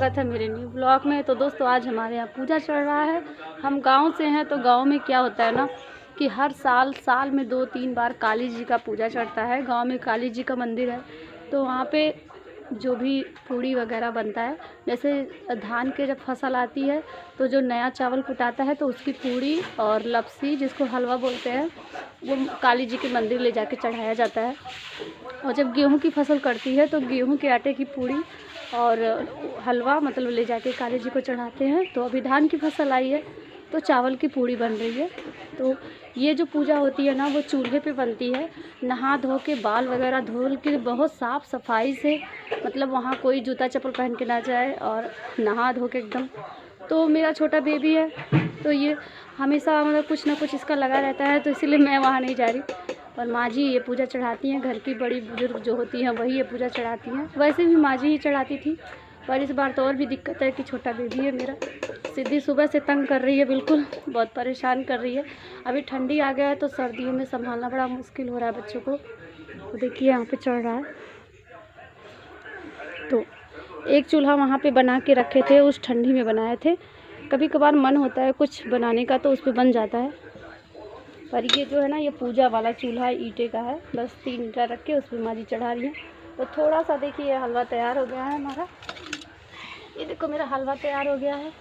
स्वागत है मेरे न्यू ब्लॉग में। तो दोस्तों आज हमारे यहाँ पूजा चल रहा है। हम गांव से हैं, तो गांव में क्या होता है ना कि हर साल में 2-3 बार काली जी का पूजा चढ़ता है। गांव में काली जी का मंदिर है, तो वहाँ पे जो भी पूड़ी वगैरह बनता है, जैसे धान के जब फसल आती है तो जो नया चावल कुटाता है तो उसकी पूड़ी और लपसी, जिसको हलवा बोलते हैं, वो काली जी के मंदिर ले जाके चढ़ाया जाता है। और जब गेहूं की फसल कटती है तो गेहूं के आटे की पूड़ी और हलवा मतलब ले जाके काली जी को चढ़ाते हैं। तो अभी धान की फसल आई है तो चावल की पूड़ी बन रही है। तो ये जो पूजा होती है ना, वो चूल्हे पे बनती है। नहा धो के बाल वगैरह धो के बहुत साफ़ सफाई से, मतलब वहाँ कोई जूता चप्पल पहन के ना जाए और नहा धो के एकदम। तो मेरा छोटा बेबी है, तो ये हमेशा मतलब कुछ ना कुछ इसका लगा रहता है, तो इसीलिए मैं वहाँ नहीं जा रही। और माँ जी ये पूजा चढ़ाती हैं, घर की बड़ी बुजुर्ग जो होती हैं वही ये पूजा चढ़ाती हैं। वैसे भी माँ जी ही चढ़ाती थी, पर इस बार तो और भी दिक्कत है कि छोटा बेबी है मेरा। सिद्धि सुबह से तंग कर रही है, बिल्कुल बहुत परेशान कर रही है। अभी ठंडी आ गया है तो सर्दियों में संभालना बड़ा मुश्किल हो रहा है बच्चों को। तो देखिए यहाँ पे चढ़ रहा है। तो एक चूल्हा वहाँ पे बना के रखे थे, उस ठंडी में बनाए थे। कभी कभार मन होता है कुछ बनाने का तो उस पर बन जाता है, पर ये जो है ना, ये पूजा वाला चूल्हा ईंटे का है। बस 3 ईंटा रख के उस पर माँ जी चढ़ा रही हैं। तो थोड़ा सा देखिए हलवा तैयार हो गया है हमारा। ये देखो मेरा हलवा तैयार हो गया है।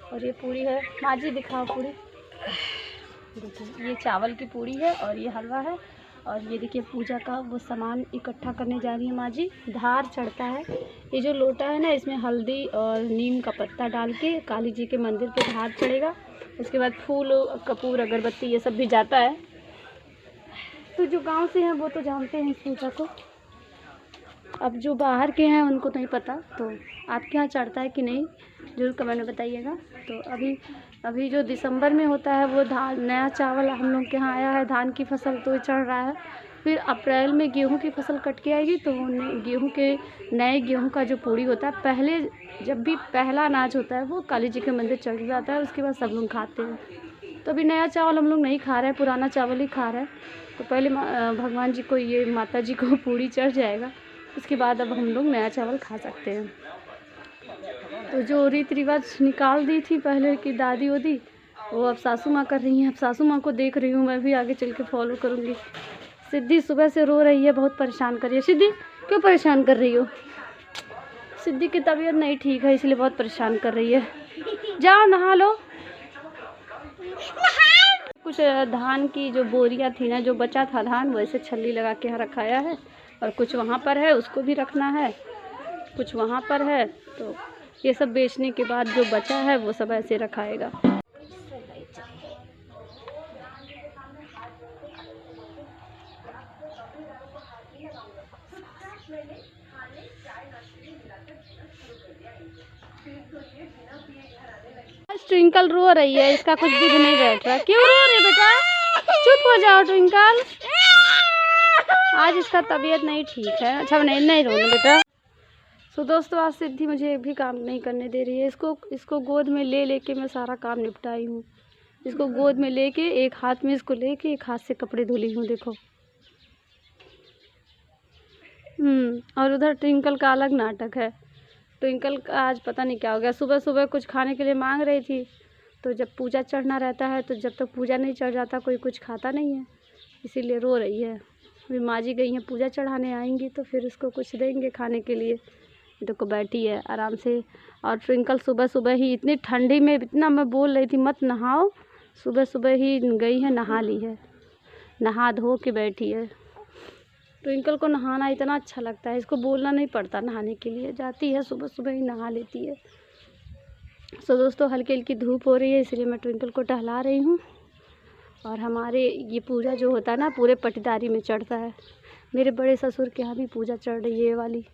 और ये पूड़ी है, माँ जी दिखाओ पूड़ी। देखिए ये चावल की पूड़ी है और ये हलवा है। और ये देखिए पूजा का वो सामान इकट्ठा करने जा रही है माँ जी। धार चढ़ता है, ये जो लोटा है ना, इसमें हल्दी और नीम का पत्ता डाल के काली जी के मंदिर पे धार चढ़ेगा। उसके बाद फूल, कपूर, अगरबत्ती ये सब भी जाता है। तो जो गांव से हैं वो तो जानते हैं इस पूजा को, अब जो बाहर के हैं उनको नहीं पता। तो आपके यहाँ चढ़ता है कि नहीं ज़रूर कमेंट में बताइएगा। तो अभी जो दिसंबर में होता है वो नया चावल हम लोग के यहाँ आया है, धान की फसल तो चढ़ रहा है। फिर अप्रैल में गेहूं की फसल कट के आएगी तो गेहूं के नए गेहूं का जो पूड़ी होता है, पहले जब भी पहला अनाज होता है वो काली जी के मंदिर चढ़ जाता है। उसके बाद सब लोग खाते हैं। तो अभी नया चावल हम लोग नहीं खा रहे हैं, पुराना चावल ही खा रहे हैं। तो पहले भगवान जी को, ये माता जी को पूड़ी चढ़ जाएगा, उसके बाद अब हम लोग नया चावल खा सकते हैं। तो जो रीति रिवाज निकाल दी थी पहले की दादी वादी, वो अब सासू माँ कर रही हैं। अब सासू माँ को देख रही हूँ, मैं भी आगे चल के फॉलो करूँगी। सिद्धि सुबह से रो रही है, बहुत परेशान कर रही है। सिद्धि क्यों परेशान कर रही हो? सिद्धि की तबीयत नहीं ठीक है, इसलिए बहुत परेशान कर रही है। जाओ नहा लो। कुछ धान की जो बोरियां थी ना, जो बचा था धान, वैसे छल्ली लगा के यहाँ रखाया है। और कुछ वहाँ पर है, उसको भी रखना है, कुछ वहाँ पर है। तो ये सब बेचने के बाद जो बचा है वो सब ऐसे रखाएगा। ट्विंकल रो रही है, इसका कुछ दूध नहीं बैठ रहा। क्यों रो रही बेटा? चुप हो जाओ ट्विंकल, आज इसका तबीयत नहीं ठीक है। अच्छा नहीं रोना बेटा। तो दोस्तों आज सिद्धि मुझे एक भी काम नहीं करने दे रही है। इसको गोद में लेके मैं सारा काम निपटाई हूँ। इसको गोद में लेके, एक हाथ में इसको लेके, एक हाथ से कपड़े धुली हूँ, देखो। और उधर ट्विंकल का अलग नाटक है। ट्विंकल का आज पता नहीं क्या हो गया, सुबह सुबह कुछ खाने के लिए मांग रही थी। तो जब पूजा चढ़ना रहता है तो जब तक पूजा नहीं चढ़ जाता कोई कुछ खाता नहीं है, इसीलिए रो रही है। अभी माँ जी गई हैं पूजा चढ़ाने, आएंगी तो फिर इसको कुछ देंगे खाने के लिए। देखो बैठी है आराम से। और ट्विंकल सुबह सुबह ही, इतनी ठंडी में, इतना मैं बोल रही थी मत नहाओ, सुबह सुबह ही गई है, नहा ली है, नहा धो के बैठी है। ट्विंकल को नहाना इतना अच्छा लगता है, इसको बोलना नहीं पड़ता नहाने के लिए, जाती है सुबह सुबह ही नहा लेती है। तो दोस्तों हल्की हल्की धूप हो रही है, इसलिए मैं ट्विंकल को टहला रही हूँ। और हमारे ये पूजा जो होता है ना, पूरे पटीदारी में चढ़ता है। मेरे बड़े ससुर के यहाँ भी पूजा चढ़ रही है ये वाली।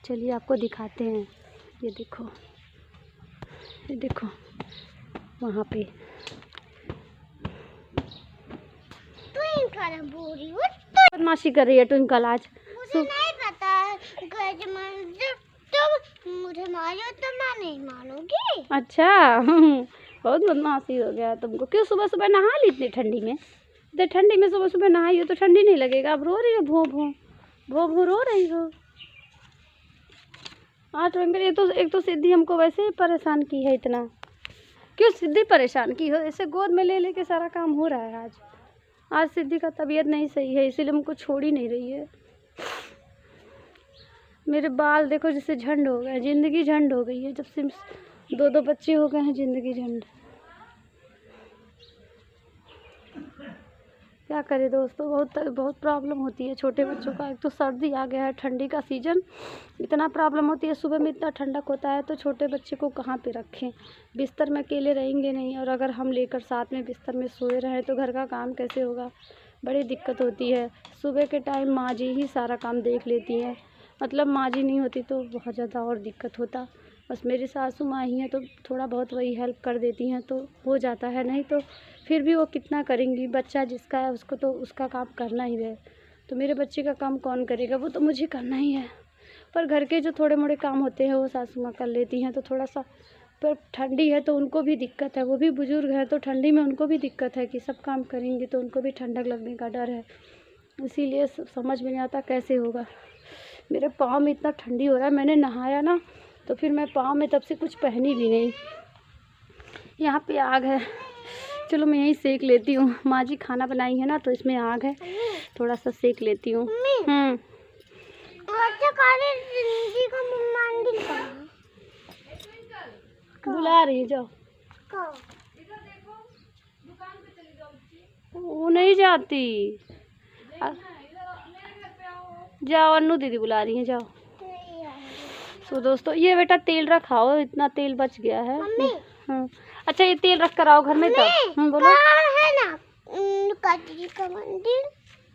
चलिए आपको दिखाते हैं। ये देखो वहाँ पे बदमाशी कर रही है ट्विंकल आज। मुझे नहीं पता, तो मुझे मारो तो मैं नहीं मानूंगी। अच्छा बहुत बदमाशी हो गया तुमको। क्यों सुबह सुबह नहा ली इतनी ठंडी में? इतनी ठंडी में सुबह सुबह नहाई हो तो ठंडी नहीं लगेगा? अब रो रही हो, भों भों रो रही हो। हाँ ट्विंकल, एक तो सिद्धि हमको वैसे ही परेशान की है इतना। क्यों सिद्धि परेशान की हो? ऐसे गोद में ले लेके सारा काम हो रहा है। आज सिद्धि का तबीयत नहीं सही है, इसीलिए हमको छोड़ ही नहीं रही है। मेरे बाल देखो जैसे झंड हो गए, ज़िंदगी झंड हो गई है। जब से 2 बच्चे हो गए हैं, ज़िंदगी झंड। क्या करें दोस्तों, बहुत प्रॉब्लम होती है छोटे बच्चों का। एक तो सर्दी आ गया है, ठंडी का सीज़न, इतना प्रॉब्लम होती है। सुबह में इतना ठंडक होता है तो छोटे बच्चे को कहाँ पे रखें? बिस्तर में अकेले रहेंगे नहीं, और अगर हम लेकर साथ में बिस्तर में सोए रहें तो घर का काम कैसे होगा? बड़ी दिक्कत होती है। सुबह के टाइम माँ जी ही सारा काम देख लेती हैं, मतलब माँ जी नहीं होती तो बहुत ज़्यादा और दिक्कत होता। बस मेरी सासू माँ ही हैं तो थोड़ा बहुत वही हेल्प कर देती हैं तो हो जाता है, नहीं तो फिर भी वो कितना करेंगी? बच्चा जिसका है उसको तो उसका काम करना ही है। तो मेरे बच्चे का काम कौन करेगा? वो तो मुझे करना ही है। पर घर के जो थोड़े मोड़े काम होते हैं वो सासू माँ कर लेती हैं, तो थोड़ा सा। पर ठंडी है तो उनको भी दिक्कत है, वो भी बुजुर्ग है तो ठंडी में उनको भी दिक्कत है कि सब काम करेंगे तो उनको भी ठंडक लगने का डर है। इसीलिए समझ में नहीं आता कैसे होगा। मेरे पाँव में इतना ठंडी हो रहा है, मैंने नहाया ना तो फिर मैं पाँव में तब से कुछ पहनी भी नहीं। यहाँ पे आग है, चलो मैं यहीं सेक लेती हूँ। माँ जी खाना बनाई है ना तो इसमें आग है, थोड़ा सा सेक लेती हूँ। बुला रही है, जाओ। वो नहीं जाती, जाओ, अन्नू दीदी बुला रही है, जाओ। तो दोस्तों ये बेटा तेल रखाओ, इतना तेल बच गया है। हाँ अच्छा, ये तेल रख कर आओ घर में तब। बोलो है ना काटी का मंदिर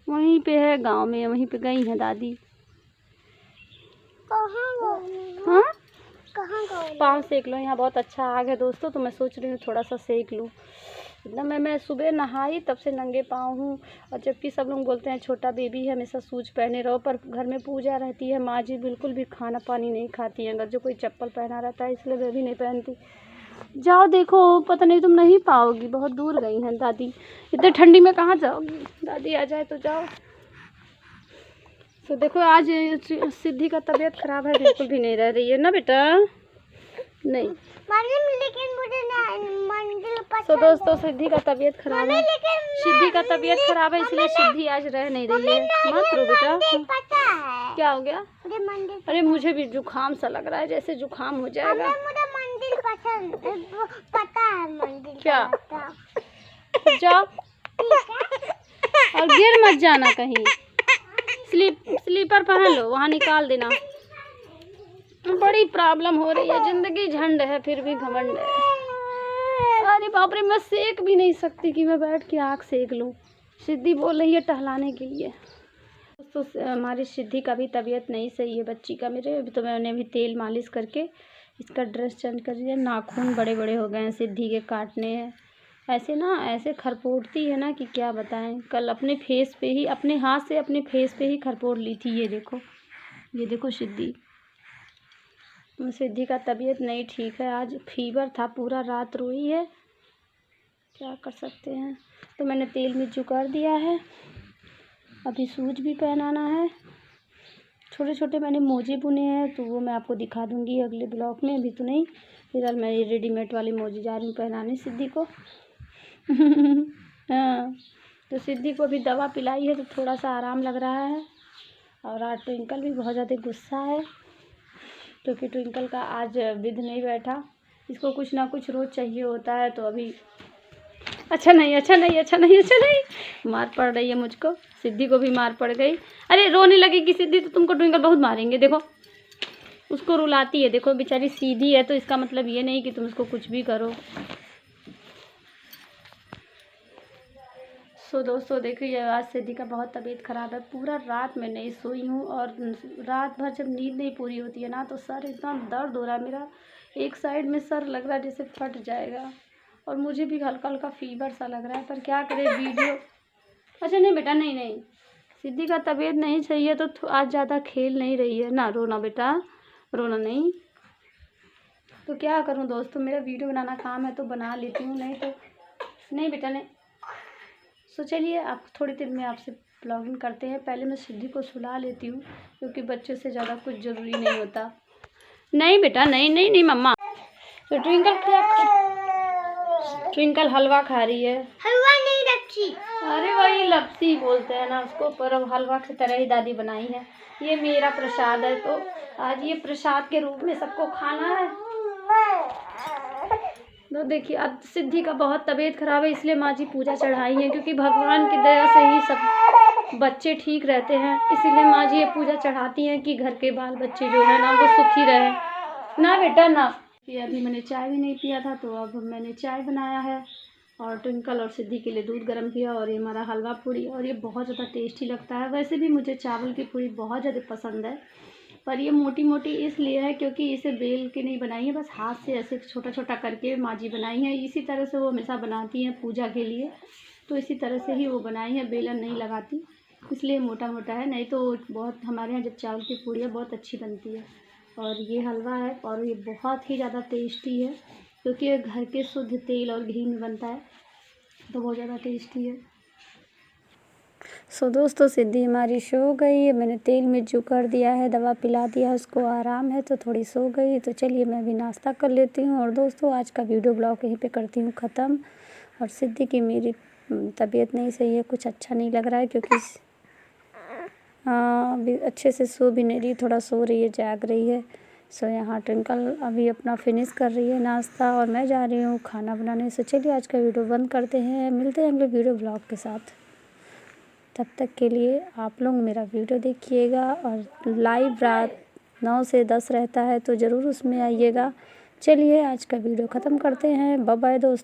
वहीं पे है, गांव में, वहीं पे गई है दादी। कहाँ हाँ गई? पाँव सेक लो, यहाँ बहुत अच्छा आग है दोस्तों, तो मैं सोच रही हूँ थोड़ा सा सेक लूँ। एकदम मैं सुबह नहाई तब से नंगे पाँव हूँ। और जबकि सब लोग बोलते हैं छोटा बेबी है हमेशा शूज पहने रहो, पर घर में पूजा रहती है, माँ जी बिल्कुल भी खाना पानी नहीं खाती हैं अगर जो कोई चप्पल पहना रहता है, इसलिए मैं भी नहीं पहनती। जाओ देखो, पता नहीं तुम नहीं पाओगी, बहुत दूर गई हैं दादी। इतने ठंडी में कहाँ जाओगी? दादी आ जाए तो जाओ। तो देखो आज सिद्धि का तबीयत खराब है, बिल्कुल भी नहीं रह रही है ना बेटा, नहीं। लेकिन मुझे मंदिर पसंद। तो दोस्तों सिद्धि का तबीयत खराब है, सिद्धि का तबीयत खराब है, इसलिए सिद्धि आज रह नहीं रही है। मत रो बेटा। पता है क्या हो गया? मुझे अरे मुझे भी जुकाम सा लग रहा है, जैसे जुकाम हो जाएगा। मुझे मंदिर पसंद, पता है मंदिर क्या? जाओ और गिर मत जाना कहीं। स्लीपर पहन लो, वहाँ निकाल देना। बड़ी प्रॉब्लम हो रही है, जिंदगी झंड है फिर भी घमंड है। अरे बाप रे, मैं सेक भी नहीं सकती कि मैं बैठ के आग सेक लूँ। सिद्धि बोल रही है टहलाने के लिए। तो हमारी सिद्धि का भी तबीयत नहीं सही है, बच्ची का मेरे। तो मैंने भी तेल मालिश करके इसका ड्रेस चेंज कर दिया। नाखून बड़े बड़े हो गए हैं, सिद्धि के काटने हैं। ऐसे ना ऐसे खरपोटती है ना कि क्या बताएं। कल अपने फेस पे ही, अपने हाथ से अपने फेस पे ही खरपोट ली थी। ये देखो सिद्धि का तबीयत नहीं ठीक है। आज फीवर था, पूरा रात रोई है, क्या कर सकते हैं। तो मैंने तेल मिर्च कर दिया है, अभी सूज भी पहनाना है। छोटे छोटे मैंने मोजे बुने हैं तो वो मैं आपको दिखा दूंगी अगले ब्लॉग में, अभी तो नहीं। फिलहाल मैं ये रेडीमेड वाले मोजे जा रही हूँ पहनाने सिद्धि को। हाँ तो सिद्धि को अभी दवा पिलाई है तो थोड़ा सा आराम लग रहा है। और आज ट्विंकल भी बहुत ज़्यादा गुस्सा है क्योंकि ट्विंकल का आज विध नहीं बैठा। इसको कुछ ना कुछ रोज़ चाहिए होता है, तो अभी अच्छा नहीं मार पड़ रही है मुझको। सिद्धि को भी मार पड़ गई। अरे रोने लगेगी सिद्धि तो तुमको ट्विंकल बहुत मारेंगे। देखो उसको रुलाती है, देखो बेचारी सीधी है, तो इसका मतलब ये नहीं कि तुम उसको कुछ भी करो। सो दोस्तों देखिए आज सिद्धि का बहुत तबीयत ख़राब है। पूरा रात में नहीं सोई हूँ, और रात भर जब नींद नहीं पूरी होती है ना तो सर इतना दर्द हो रहा है मेरा। एक साइड में सर लग रहा है जैसे फट जाएगा, और मुझे भी हल्का हल्का फीवर सा लग रहा है। पर क्या करें, वीडियो। अच्छा नहीं बेटा, नहीं सिद्धि का तबीयत नहीं सही है तो आज ज़्यादा खेल नहीं रही है ना। रोना बेटा, रोना नहीं। तो क्या करूं दोस्तों, मेरा वीडियो बनाना काम है तो बना लेती हूँ, नहीं तो नहीं बेटा नहीं। तो चलिए आप थोड़ी देर में आपसे ब्लॉगिंग करते हैं। पहले मैं सिद्धि को सुला लेती हूँ क्योंकि बच्चों से ज़्यादा कुछ ज़रूरी नहीं होता। नहीं बेटा, नहीं नहीं नहीं मम्मा। तो ट्विंकल क्या, ट्विंकल हलवा खा रही है। हलवा नहीं रखी। अरे वही लपसी बोलते हैं ना उसको, पर अब हलवा की तरह ही दादी बनाई है। ये मेरा प्रसाद है, तो आज ये प्रसाद के रूप में सबको खाना है। तो देखिए आज सिद्धि का बहुत तबीयत खराब है, इसलिए माँ जी पूजा चढ़ाई है, क्योंकि भगवान की दया से ही सब बच्चे ठीक रहते हैं। इसीलिए माँ जी ये पूजा चढ़ाती हैं कि घर के बाल बच्चे जो है ना वो सुखी रहे ना बेटा ना। ये अभी मैंने चाय भी नहीं पिया था, तो अब मैंने चाय बनाया है और ट्विंकल और सिद्धि के लिए दूध गर्म किया, और ये हमारा हलवा पूड़ी, और ये बहुत ज़्यादा टेस्टी लगता है। वैसे भी मुझे चावल की पूड़ी बहुत ज़्यादा पसंद है, पर ये मोटी मोटी इसलिए है क्योंकि इसे बेल के नहीं बनाई है, बस हाथ से ऐसे छोटा छोटा करके माँ जी बनाई है। इसी तरह से वो हमेशा बनाती हैं पूजा के लिए, तो इसी तरह से ही वो बनाई है, बेलन नहीं लगाती, इसलिए मोटा मोटा है। नहीं तो बहुत हमारे यहाँ जब चावल की पूड़ियाँ बहुत अच्छी बनती है। और ये हलवा है और ये बहुत ही ज़्यादा टेस्टी है, क्योंकि ये घर के शुद्ध तेल और घी में बनता है, तो बहुत ज़्यादा टेस्टी है। सो दोस्तों सिद्धि हमारी सो गई है, मैंने तेल मिर्चू कर दिया है, दवा पिला दिया है, उसको आराम है तो थोड़ी सो गई। तो चलिए मैं भी नाश्ता कर लेती हूँ। और दोस्तों आज का वीडियो ब्लॉग यहीं पे करती हूँ ख़त्म। और सिद्धि की मेरी तबीयत नहीं सही है, कुछ अच्छा नहीं लग रहा है, क्योंकि अभी अच्छे से सो भी नहीं रही, थोड़ा सो रही है, जाग रही है। सो यहाँ ट्विंकल अभी अपना फिनिश कर रही है नाश्ता, और मैं जा रही हूँ खाना बनाने। से चलिए आज का वीडियो बंद करते हैं, मिलते हैं अगले वीडियो ब्लॉग के साथ। तब तक के लिए आप लोग मेरा वीडियो देखिएगा, और लाइव रात 9 से 10 रहता है, तो ज़रूर उसमें आइएगा। चलिए आज का वीडियो ख़त्म करते हैं। बाय बाय दोस्तों।